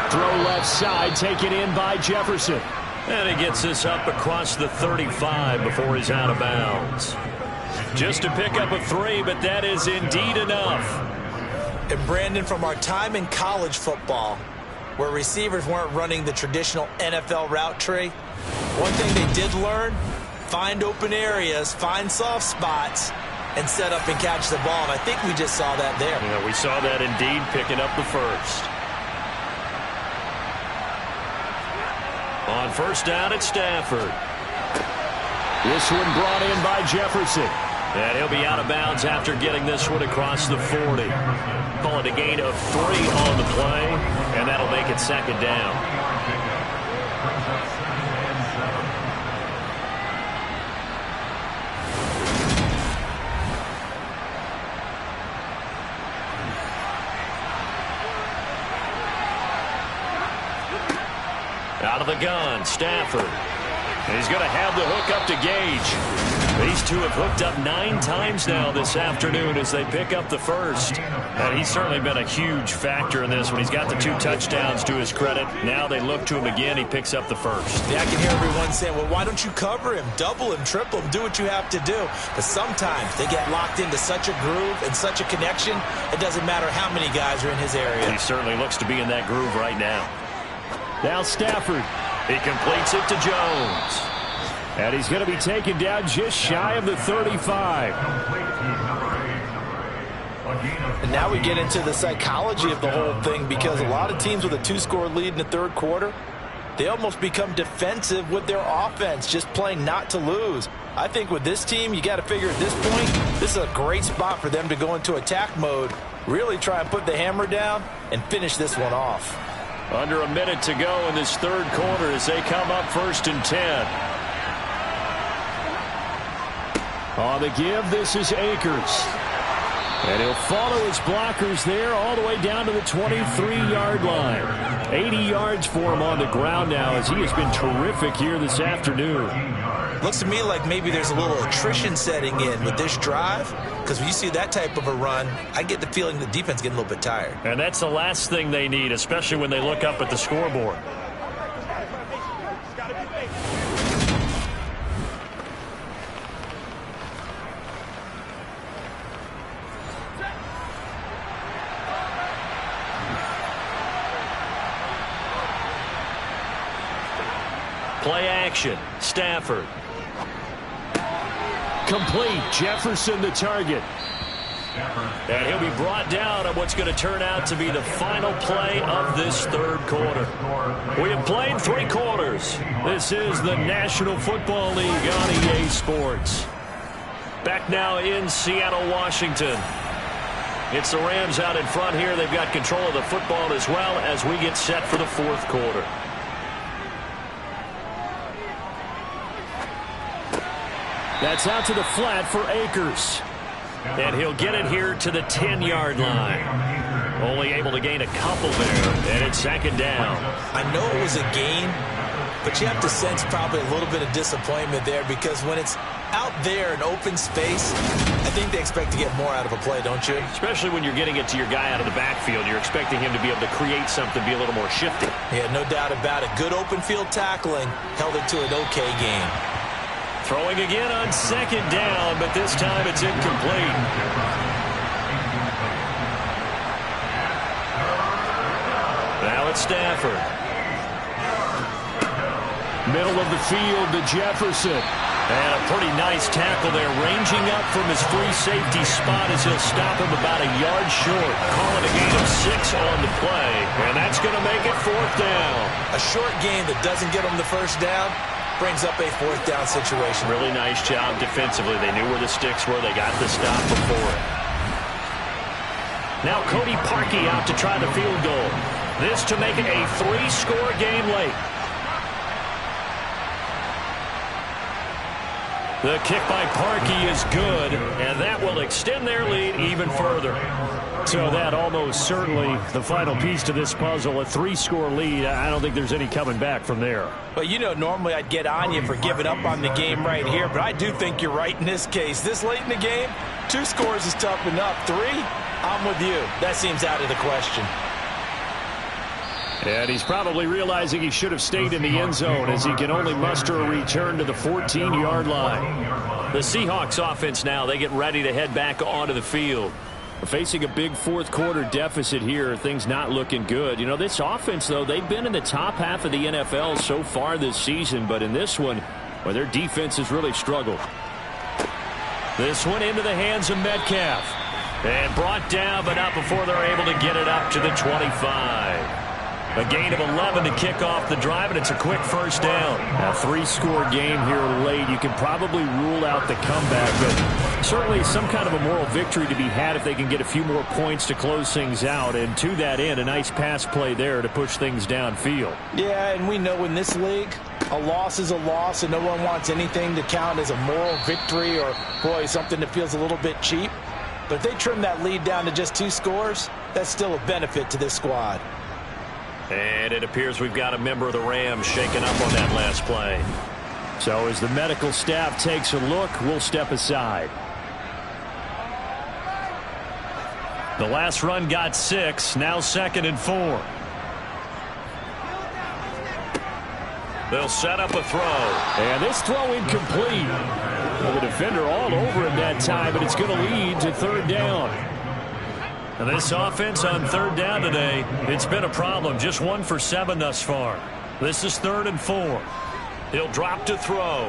Throw left side, taken in by Jefferson. And he gets this up across the 35 before he's out of bounds. Just to pick up a 3, but that is indeed enough. And Brandon, from our time in college football, where receivers weren't running the traditional NFL route tree, one thing they did learn, find open areas, find soft spots, and set up and catch the ball. And I think we just saw that there. Yeah, we saw that indeed, picking up the first. On first down, it's Stafford. This one brought in by Jefferson. And he'll be out of bounds after getting this one across the 40. Call it a gain of 3 on the play, and that'll make it second down. Out of the gun, Stafford. And he's going to have the hook up to Gage. These two have hooked up 9 times now this afternoon as they pick up the first. And he's certainly been a huge factor in this when he's got the 2 touchdowns to his credit. Now they look to him again. He picks up the first. Yeah, I can hear everyone saying, well, why don't you cover him, double him, triple him, do what you have to do. But sometimes they get locked into such a groove and such a connection, it doesn't matter how many guys are in his area. He certainly looks to be in that groove right now. Now Stafford. He completes it to Jones. And he's going to be taken down just shy of the 35. And now we get into the psychology of the whole thing, because a lot of teams with a 2-score lead in the third quarter, they almost become defensive with their offense, just playing not to lose. I think with this team, you got to figure at this point, this is a great spot for them to go into attack mode, really try and put the hammer down and finish this one off. Under a minute to go in this third quarter as they come up first and 10. On the give, this is Akers. And he'll follow his blockers there all the way down to the 23-yard line. 80 yards for him on the ground now as he has been terrific here this afternoon. Looks to me like maybe there's a little attrition setting in with this drive, because when you see that type of a run, I get the feeling the defense is getting a little bit tired. And that's the last thing they need, especially when they look up at the scoreboard. Play action. Stafford. Complete. Jefferson the target. And he'll be brought down on what's going to turn out to be the final play of this third quarter. We have played 3 quarters. This is the National Football League on EA Sports. Back now in Seattle, Washington. It's the Rams out in front here. They've got control of the football as well as we get set for the fourth quarter. That's out to the flat for Akers. And he'll get it here to the 10-yard line. Only able to gain a couple there, and it's second down. I know it was a gain, but you have to sense probably a little bit of disappointment there, because when it's out there in open space, I think they expect to get more out of a play, don't you? Especially when you're getting it to your guy out of the backfield. You're expecting him to be able to create something, be a little more shifty. Yeah, no doubt about it. Good open field tackling held it to an okay game. Throwing again on second down, but this time it's incomplete. with Stafford. Middle of the field to Jefferson. And a pretty nice tackle there, ranging up from his free safety spot as he'll stop him about a yard short. Calling a gain of 6 on the play, and that's going to make it 4th down. A short gain that doesn't get him the first down brings up a 4th down situation. Really nice job defensively. They knew where the sticks were. They got the stop before it. Now Cody Parkey out to try the field goal. This to make it a 3-score game late. The kick by Parkey is good, and that will extend their lead even further. So that almost certainly the final piece to this puzzle, a 3-score lead. I don't think there's any coming back from there. Well, you know, normally I'd get on you for giving up on the game right here, but I do think you're right in this case. This late in the game, 2 scores is tough enough. 3, I'm with you. That seems out of the question. And he's probably realizing he should have stayed in the end zone as he can only muster a return to the 14-yard line. The Seahawks offense now, they get ready to head back onto the field. We're facing a big fourth-quarter deficit here. Things not looking good. You know, this offense, though, they've been in the top half of the NFL so far this season, but in this one, well, their defense has really struggled. This one into the hands of Metcalf. And brought down, but not before they're able to get it up to the 25. A gain of 11 to kick off the drive, and it's a quick first down. A 3-score game here late. You can probably rule out the comeback, but certainly some kind of a moral victory to be had if they can get a few more points to close things out. And to that end, a nice pass play there to push things downfield. Yeah, and we know in this league, a loss is a loss, and no one wants anything to count as a moral victory or, boy, something that feels a little bit cheap. But if they trim that lead down to just 2 scores, that's still a benefit to this squad. And it appears we've got a member of the Rams shaken up on that last play. So as the medical staff takes a look, we'll step aside. The last run got 6, now 2nd and 4. They'll set up a throw. And this throw incomplete. Well, the defender all over him that time, but it's going to lead to 3rd down. And this offense on 3rd down today, it's been a problem. Just 1 for 7 thus far. This is 3rd and 4. He'll drop to throw.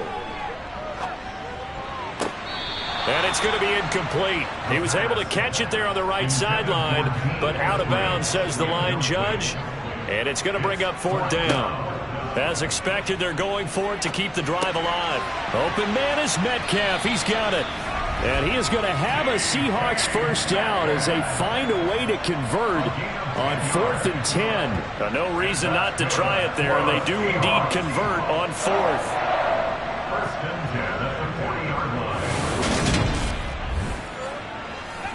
And it's going to be incomplete. He was able to catch it there on the right sideline, but out of bounds, says the line judge. And it's going to bring up 4th down. As expected, they're going for it to keep the drive alive. Open man is Metcalf. He's got it. And he is going to have a Seahawks first down as they find a way to convert on 4th and 10. No reason not to try it there, and they do indeed convert on 4th. First and 10 at the 40-yard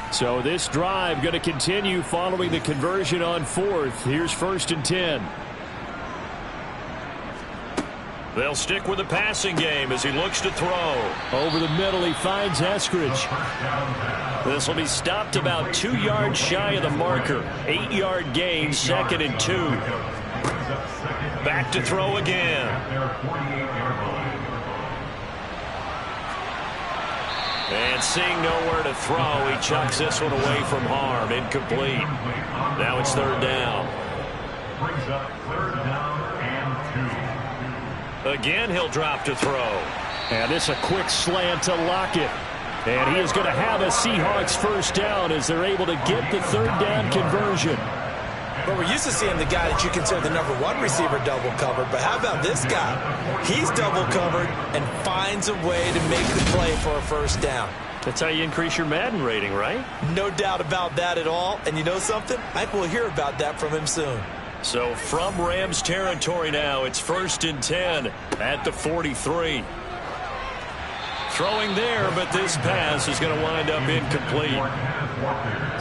line. So this drive going to continue following the conversion on 4th. Here's 1st and 10. They'll stick with the passing game as he looks to throw. Over the middle, he finds Eskridge. This will be stopped about 2 yards shy of the marker. 8-yard gain, 2nd and 2. Back to throw again. And seeing nowhere to throw, he chucks this one away from harm. Incomplete. Now it's 3rd down. Brings up 3rd down and 2. Again, he'll drop to throw. And it's a quick slant to Lockett. And he is going to have a Seahawks first down as they're able to get the 3rd down conversion. But we're used to seeing the guy that you consider the #1 receiver double covered. But how about this guy? He's double covered and finds a way to make the play for a first down. That's how you increase your Madden rating, right? No doubt about that at all. And you know something? I think we'll hear about that from him soon. So from Rams territory now, it's 1st and 10 at the 43. Throwing there, but this pass is going to wind up incomplete.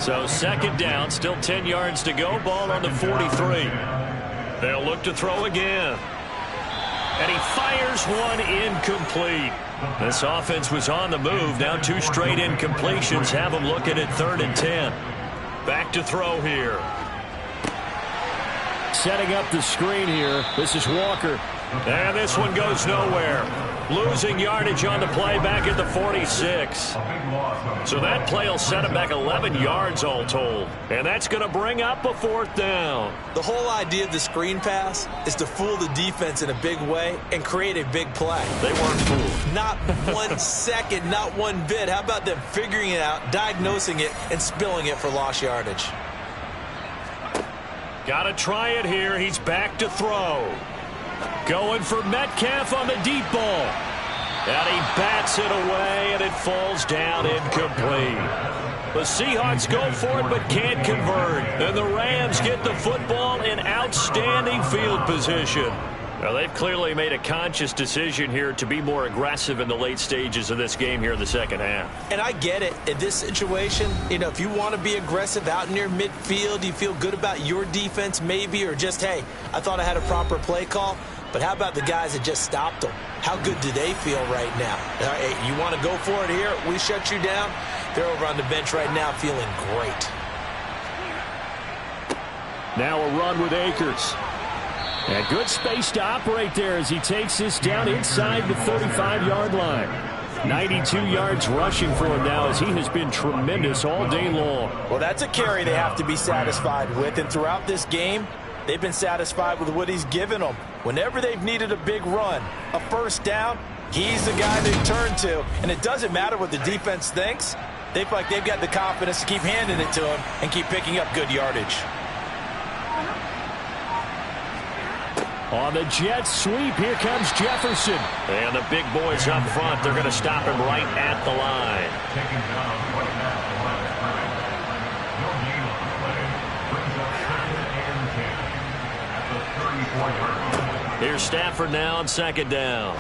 So 2nd down, still 10 yards to go. Ball on the 43. They'll look to throw again. And he fires one incomplete. This offense was on the move. Now 2 straight incompletions have them looking at 3rd and 10. Back to throw here. Setting up the screen here. This is Walker. And this one goes nowhere. Losing yardage on the play back at the 46. So that play will set him back 11 yards all told. And that's going to bring up a 4th down. The whole idea of the screen pass is to fool the defense in a big way and create a big play. They weren't fooled. Not 1 second, not one bit. How about them figuring it out, diagnosing it, and spilling it for lost yardage? Got to try it here. He's back to throw. Going for Metcalf on the deep ball. And he bats it away, and it falls down incomplete. The Seahawks go for it but can't convert. And the Rams get the football in outstanding field position. Now, they've clearly made a conscious decision here to be more aggressive in the late stages of this game here in the second half. And I get it. In this situation, if you want to be aggressive out near midfield, you feel good about your defense maybe, or just, hey, I thought I had a proper play call. But how about the guys that just stopped them? How good do they feel right now? Hey, you want to go for it here? We shut you down. They're over on the bench right now feeling great. Now a run with Akers. And good space to operate there as he takes this down inside the 35-yard line. 92 yards rushing for him now as he has been tremendous all day long. Well, that's a carry they have to be satisfied with. And throughout this game, they've been satisfied with what he's given them. Whenever they've needed a big run, a 1st down, he's the guy they turn to. And it doesn't matter what the defense thinks. They feel like they've got the confidence to keep handing it to him and keep picking up good yardage. On the jet sweep, here comes Jefferson. And the big boys up front, they're going to stop him right at the line. Taking down right now the line of scrimmage. No gain on the play. Brings up 2nd and 10 at the 34-yard line. Here's Stafford now on 2nd down.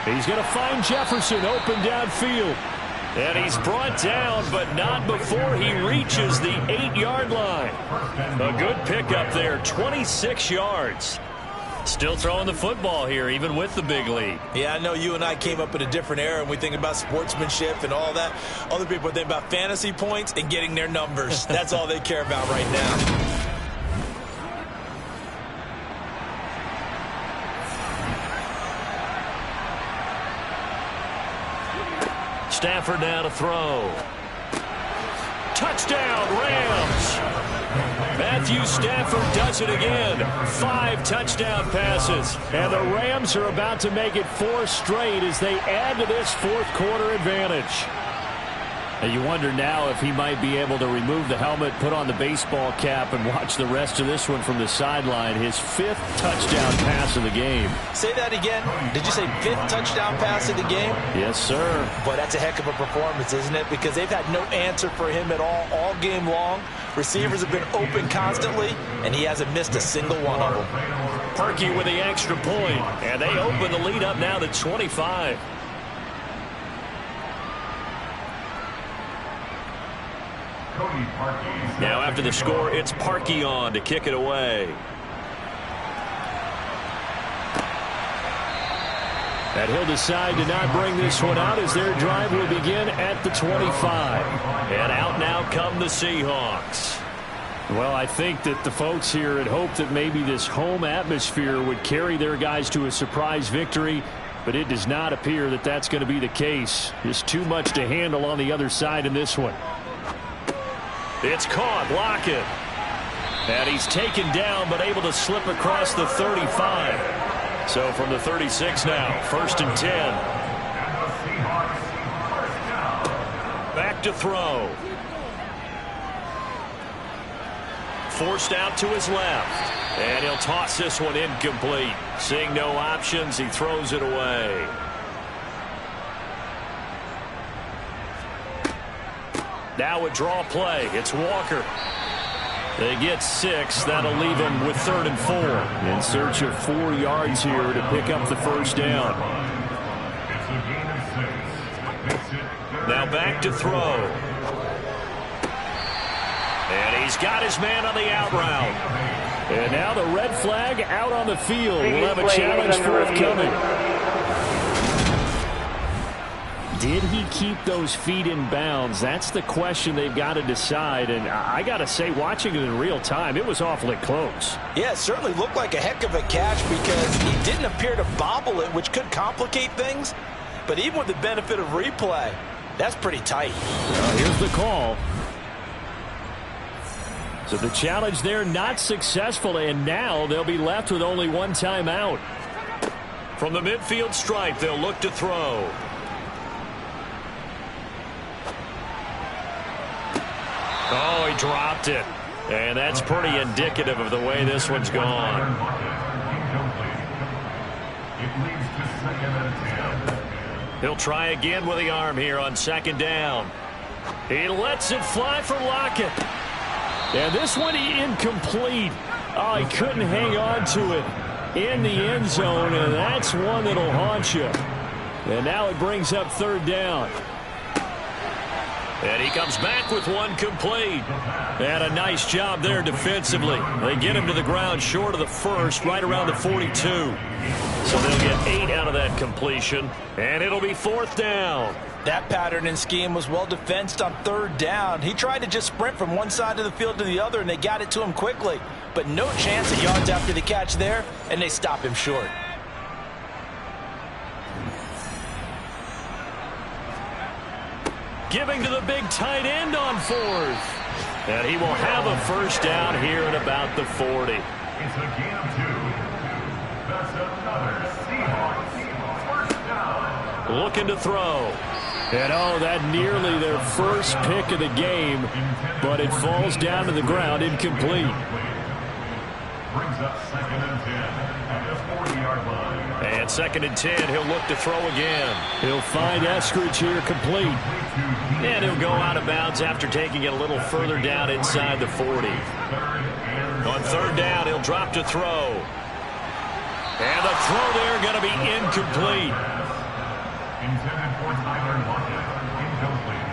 He's going to find Jefferson open downfield. And he's brought down, but not before he reaches the 8-yard line. A good pickup there, 26 yards. Still throwing the football here, even with the big lead. Yeah, I know you and I came up in a different era, and we think about sportsmanship and all that. Other people think about fantasy points and getting their numbers. That's all they care about right now. Stafford now to throw. Touchdown, Rams! Matthew Stafford does it again. 5 touchdown passes. And the Rams are about to make it 4 straight as they add to this 4th quarter advantage. And you wonder now if he might be able to remove the helmet, put on the baseball cap, and watch the rest of this one from the sideline. His 5th touchdown pass of the game. Say that again. Did you say 5th touchdown pass of the game? Yes, sir. But that's a heck of a performance, isn't it? Because they've had no answer for him at all game long. Receivers have been open constantly, and he hasn't missed a single one of them. Perky with the extra point, and they open the lead up now to 25. Now after the score, it's Parkey on to kick it away. And he'll decide to not bring this one out as their drive will begin at the 25. And out now come the Seahawks. Well, I think that the folks here had hoped that maybe this home atmosphere would carry their guys to a surprise victory, but it does not appear that that's going to be the case. Just too much to handle on the other side in this one. It's caught, Lockett. And he's taken down, but able to slip across the 35. So from the 36 now, 1st and 10. Back to throw. Forced out to his left. And he'll toss this one incomplete. Seeing no options, he throws it away. Now a draw play. It's Walker. They get 6. That'll leave him with 3rd and 4. In search of 4 yards here to pick up the 1st down. Now back to throw. And he's got his man on the out route. And now the red flag out on the field. We'll have a challenge forthcoming. did he keep those feet in bounds? That's the question they've got to decide. And I got to say, watching it in real time, it was awfully close. Yeah, it certainly looked like a heck of a catch because he didn't appear to bobble it, which could complicate things. But even with the benefit of replay, that's pretty tight. Well, here's the call. So the challenge there not successful, and now they'll be left with only one timeout. From the midfield stripe, they'll look to throw. Oh, he dropped it. And that's pretty indicative of the way this one's gone. He'll try again with the arm here on second down. He lets it fly for Lockett. And this one incomplete. Oh, he couldn't hang on to it in the end zone, and that's one that'll haunt you. And now it brings up third down. And he comes back with one complete. And a nice job there defensively. They get him to the ground short of the first, right around the 42. So they'll get 8 out of that completion, and it'll be fourth down. That pattern and scheme was well defensed on third down. He tried to just sprint from one side of the field to the other, and they got it to him quickly. But no chance at yards after the catch there, and they stop him short. Giving to the big tight end on fourth. And he will have a first down here at about the 40. It's a gain of 2. That's another Seahawks first down. Looking to throw. And oh, that nearly their first pick of the game, but it falls down to the ground incomplete. Brings up 2nd and 10 at the 40-yard line. And 2nd and 10, he'll look to throw again. He'll find Eskridge here complete. And he'll go out of bounds after taking it a little further down inside the 40. On third down, he'll drop to throw. And the throw there going to be incomplete. Intended for Tyler Lockett. Incomplete.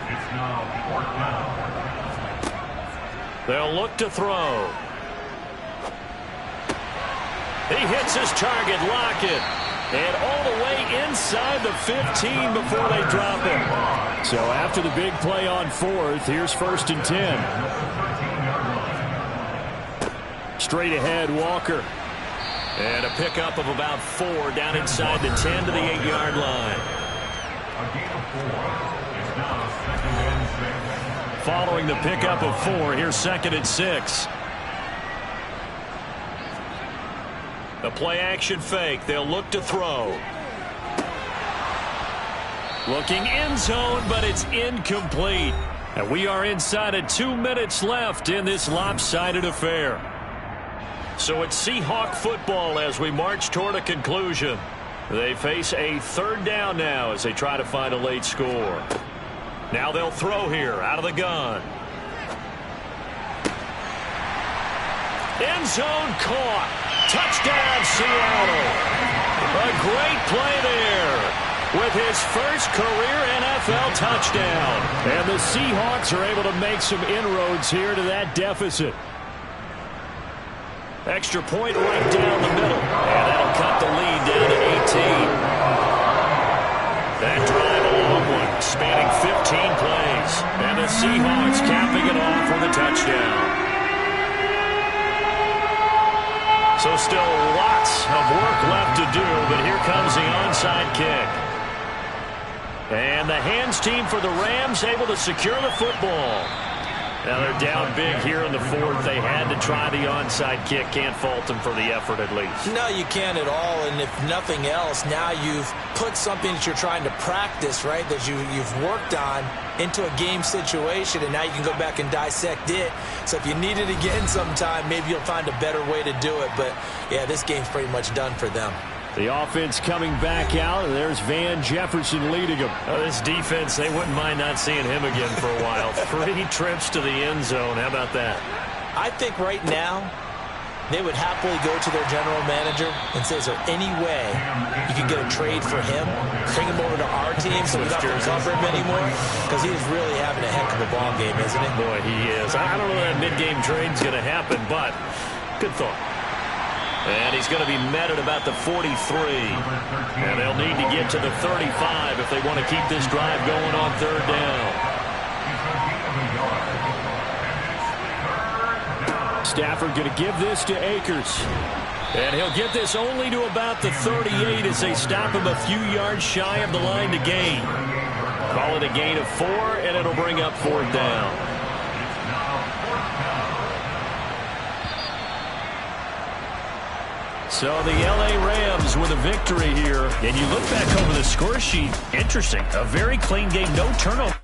It's now 4th down. They'll look to throw. He hits his target, Lockett. And all the way inside the 15 before they drop him. So after the big play on fourth, here's 1st and 10. Straight ahead, Walker. And a pickup of about 4 down inside the 10 to the 8-yard line. A gain of 4. It's now 2nd and 6. Following the pickup of 4, here's 2nd and 6. The play action fake. They'll look to throw. Looking end zone, but it's incomplete. And we are inside of 2 minutes left in this lopsided affair. So it's Seahawk football as we march toward a conclusion. They face a third down now as they try to find a late score. Now they'll throw here out of the gun. End zone caught. Touchdown, Seattle. A great play there with his first career NFL touchdown. And the Seahawks are able to make some inroads here to that deficit. Extra point right down the middle. And that'll cut the lead down to 18. That drive, a long one, spanning 15 plays. And the Seahawks capping it off with a touchdown. So still lots of work left to do, but here comes the onside kick. And the hands team for the Rams able to secure the football. Now they're down big here in the fourth. They had to try the onside kick. Can't fault them for the effort at least. No, you can't at all. And if nothing else, now you've put something that you're trying to practice, right, that you've worked on into a game situation, and now you can go back and dissect it. So if you need it again sometime, maybe you'll find a better way to do it. But, yeah, this game's pretty much done for them. The offense coming back out, and there's Van Jefferson leading them. This defense, they wouldn't mind not seeing him again for a while. 3 trips to the end zone. How about that? I think right now they would happily go to their general manager and say, is there any way you could get a trade for him? Bring him over to our team so we don't have to cover him anymore? Because he is really having a heck of a ball game, isn't he? Boy, he is. I don't know that mid-game trade's going to happen, but good thought. And he's going to be met at about the 43. And they'll need to get to the 35 if they want to keep this drive going on third down. Stafford going to give this to Akers. And he'll get this only to about the 38 as they stop him a few yards shy of the line to gain. Call it a gain of 4, and it'll bring up fourth down. So the L.A. Rams with a victory here. And you look back over the score sheet, interesting. A very clean game, no turnover.